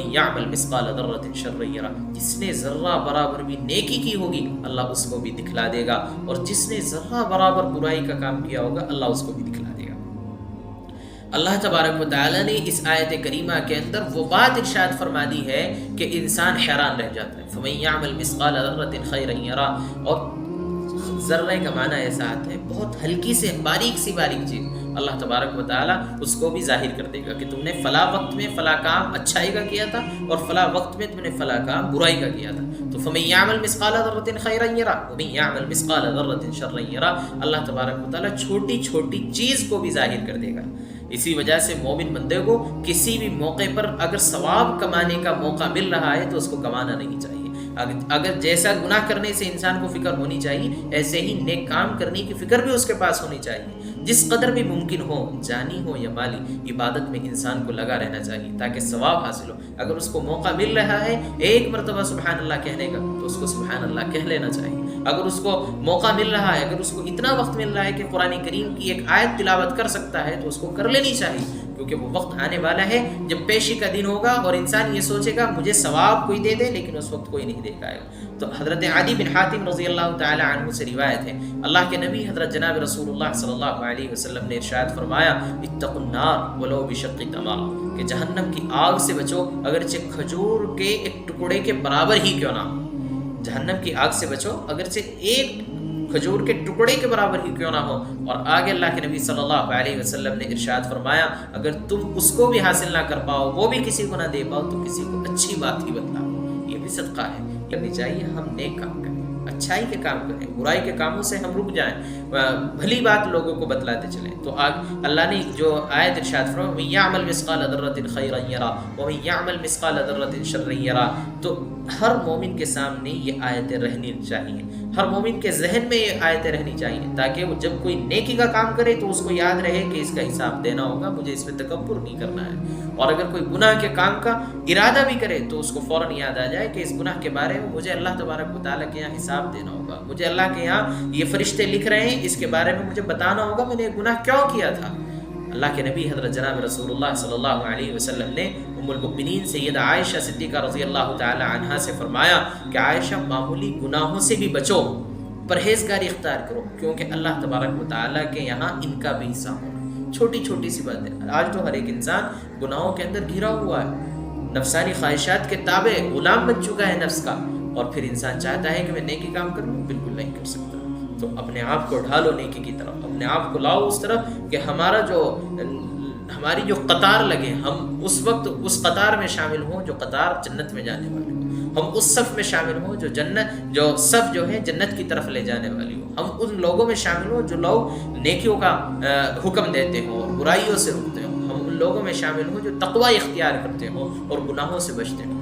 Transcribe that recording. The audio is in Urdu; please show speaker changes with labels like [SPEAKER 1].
[SPEAKER 1] وَمَن يَعْمَلْ مِثْقَالَ ذَرَّةٍ شَرًّا يَرَهُ، جس نے ذرہ برابر بھی نیکی کی ہوگی اللہ اس کو بھی دکھلا دے گا، اور جس نے ذرہ برابر برائی کا کام کیا ہوگا اللہ اس کو بھی دکھلا دے گا۔ اللہ تبارک و تعالیٰ نے اس آیت کریمہ کے اندر وہ بات ارشاد فرما دی ہے کہ انسان حیران رہ جاتا ہے۔ فَمَن يَعْمَلْ مِثْقَالَ ذَرَّةٍ خَيْرًا يَرَهُ، اور ذرے کا معنی ایسا آتا ہے بہت ہلکی سے باریک چیز، اللہ تبارک و تعالیٰ اس کو بھی ظاہر کر دے گا کہ تم نے فلاں وقت میں فلاں کام اچھائی کا کیا تھا اور فلاں وقت میں تم نے فلاں کام برائی کا کیا تھا۔ تو فَمَن يَعْمَلْ مِثْقَالَ ذَرَّةٍ خَيْرًا يَرَهُ وَمَن يَعْمَلْ مِثْقَالَ ذَرَّةٍ شَرًّا يَرَهُ، اللہ تبارک و تعالیٰ چھوٹی چھوٹی چیز کو بھی ظاہر کر دے گا۔ اسی وجہ سے مومن بندے کو کسی بھی موقع پر اگر ثواب کمانے کا موقع مل رہا ہے تو اس کو کمانا نہیں چاہیے۔ اگر جیسا گناہ کرنے سے انسان کو فکر ہونی چاہیے، ایسے ہی نیک کام کرنے کی فکر بھی اس کے پاس ہونی چاہیے۔ جس قدر بھی ممکن ہو، جانی ہو یا مالی، عبادت میں انسان کو لگا رہنا چاہیے تاکہ ثواب حاصل ہو۔ اگر اس کو موقع مل رہا ہے ایک مرتبہ سبحان اللہ کہنے کا تو اس کو سبحان اللہ کہہ لینا چاہیے۔ اگر اس کو موقع مل رہا ہے، اگر اس کو اتنا وقت مل رہا ہے کہ قرآن کریم کی ایک آیت تلاوت کر سکتا ہے تو اس کو کر لینی چاہیے، کیونکہ وہ وقت آنے والا ہے جب پیشی کا دن ہوگا اور انسان یہ سوچے گا مجھے ثواب کوئی دے دے، لیکن اس وقت کوئی نہیں دے پائے گا۔ تو حضرت عدی بن حاتم رضی اللہ تعالی عنہ سے روایت ہے، اللہ کے نبی حضرت جناب رسول اللہ صلی اللہ علیہ وسلم نے ارشاد فرمایا اتقوا النار ولو بشق تمرہ، کہ جہنم کی آگ سے بچو اگرچہ کھجور کے ایک ٹکڑے کے برابر ہی کیوں نہ ہو۔ جہنم کی آگ سے بچو اگرچہ ایک کھجور کے ٹکڑے کے برابر ہی کیوں نہ ہو۔ اور آگے اللہ کے نبی صلی اللہ علیہ وسلم نے ارشاد فرمایا اگر تم اس کو بھی حاصل نہ کر پاؤ، وہ بھی کسی کو نہ دے پاؤ، تو کسی کو اچھی بات ہی بتلاؤ۔ یہ بھی صدقہ ہے، کرنی چاہیے۔ ہم نیک کام کریں، اچھائی کے کام کریں، برائی کے کاموں سے ہم رک جائیں، بھلی بات لوگوں کو بتلاتے چلیں۔ تو اللہ نے جو آیت ارشاد فرمایا وَمَن يَعْمَلْ مِثْقَالَ ذَرَّةٍ خَيْرًا يَرَهُ وَمَن يَعْمَلْ مِثْقَالَ ذَرَّةٍ شَرًّا يَرَهُ، تو ہر مومن کے سامنے یہ آیتیں رہنی چاہیے، ہر مومن کے ذہن میں یہ آیتیں رہنی چاہیے، تاکہ وہ جب کوئی نیکی کا کام کرے تو اس کو یاد رہے کہ اس کا حساب دینا ہوگا، مجھے اس پہ تکبر نہیں کرنا ہے۔ اور اگر کوئی گناہ کے کام کا ارادہ بھی کرے تو اس کو فوراً یاد آ جائے کہ اس گناہ کے بارے میں مجھے اللہ تبارک و تعالیٰ کے یہاں حساب دینا ہوگا، مجھے اللہ کے یہاں یہ فرشتے لکھ رہے ہیں، اس کے بارے میں مجھے بتانا ہوگا میں نے گناہ کیوں کیا تھا۔ اللہ کے نبی حضرت جناب رسول اللہ صلی اللہ علیہ وسلم نے ام المؤمنین سیدہ عائشہ صدیقہ رضی اللہ تعالی عنہا سے فرمایا کہ عائشہ معمولی گناہوں سے بھی بچو، پرہیزگاری اختیار کرو، کیونکہ اللہ تبارک و تعالیٰ کے یہاں ان کا بھی حساب ہونا۔ چھوٹی چھوٹی سی باتیں، آج تو ہر ایک انسان گناہوں کے اندر گھرا ہوا ہے، نفسانی خواہشات کے تابع غلام بن چکا ہے نفس کا، اور پھر انسان چاہتا ہے کہ میں نیکی کام کروں، بالکل نہیں کر سکتا۔ تو اپنے آپ کو ڈھالو نیکی کی طرف، اپنے آپ کو لاؤ اس طرف کہ ہماری جو قطار لگے، ہم اس وقت اس قطار میں شامل ہوں جو قطار جنت میں جانے والی ہو، ہم اس صف میں شامل ہوں جو صف جو ہے جنت کی طرف لے جانے والی ہو، ہم ان لوگوں میں شامل ہوں جو لوگ نیکیوں کا حکم دیتے ہوں اور برائیوں سے رکتے ہوں، ہم ان لوگوں میں شامل ہوں جو تقوی اختیار کرتے ہوں اور گناہوں سے بچتے ہوں۔